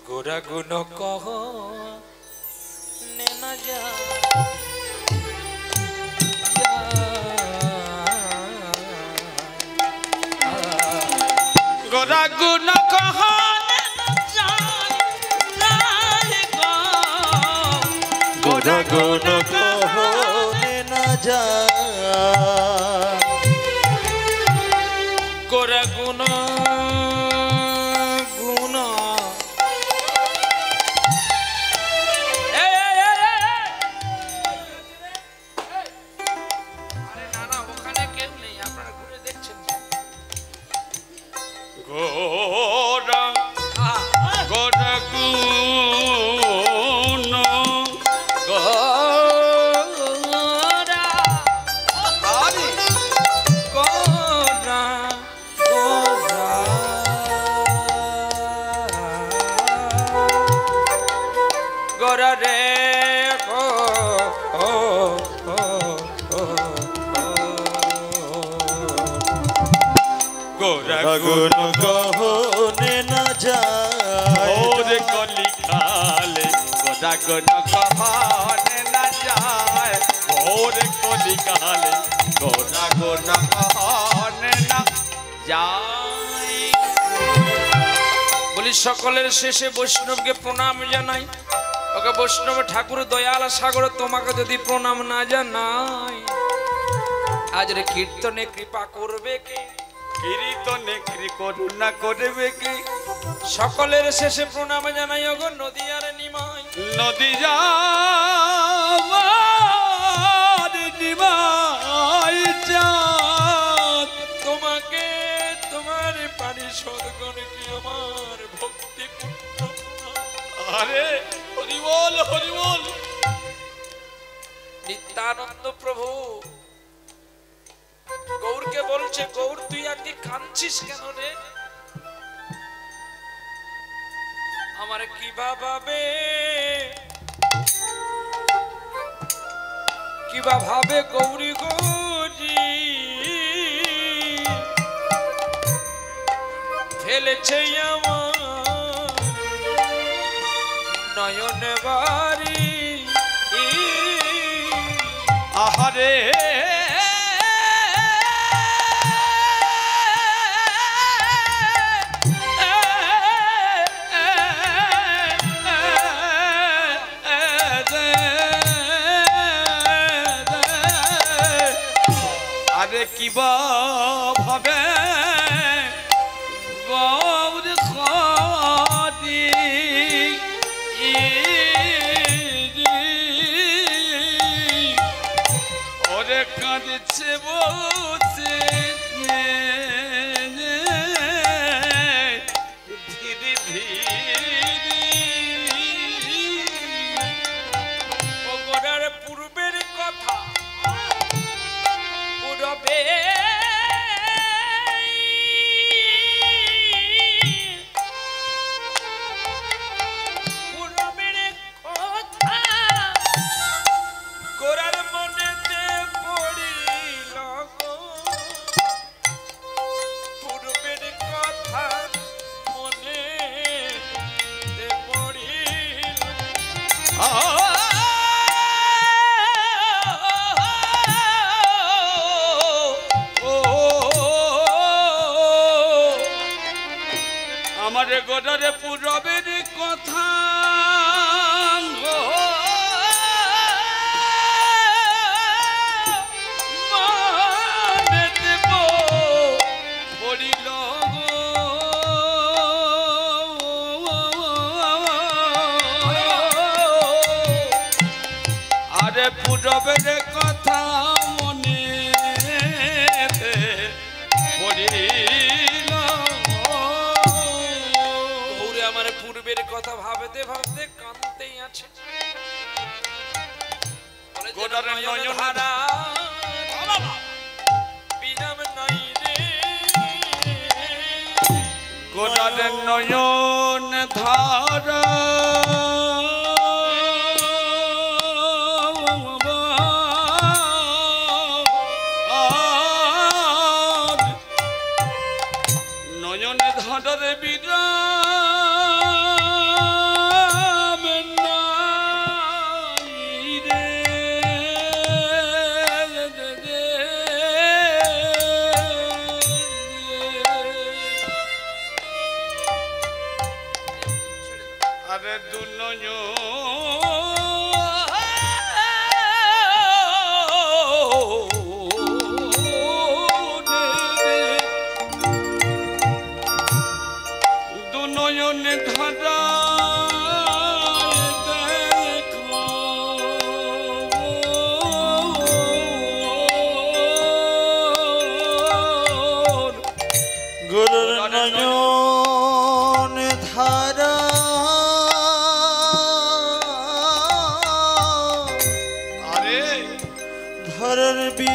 गोरा गुनो कहो ने न जा गोरा गुनो कहो ने न जाए गोरा गुनो कहो ने न जा गोरा गुनो गुन कहने न जाए और कली काले गोरा गुन कहने न जाए और कली काले गोरा गुन कहने न जाए बोली सकलेर शेषे वैष्णव के प्रणाम जानाई ओके वैष्णव ठाकुर दयाल सागर तुम्हें यदि प्रणाम ना जानाई आज रे कीर्तने कृपा करबे के कीर्तने करुणा करबे की सकलेर शेषे प्रणाम जानाई ओगो नदियार निमाई निमाई चाँद तुम्हाके तुम्हार पारिषद गण की अमार भक्ति अरे हरि बोल नित्यानंद प्रभु गौर के बोलছে गौर তুই আজকে কাঁদছিস কেন রে আমারে কিবা ভাবে গৌরী গৌরী ফেলেছে আমার নয়ন বাড়ি আহারে কিবা ভাবে গৌর খাদি ওরে কাঁদছে বসে ধীরে ধীরে ও গোরার পূর্বের কথা পুরবে আমারে গোডারে পুরবের কথা মানে দেব পড়িল আরে পুরবের কথা মনে পড়িল পূর্বের কথা ভাবতে ভাবতে কাঁদতেই আছে গোটার নয়ন ধারা বিরাম নাই রে গোটার নয়ন ধারা নয়ন ধারার বিরাম আরে দুনয়ন দুনয়নে ধারা গুরুর নয়ন ধারা আরে ধরার বি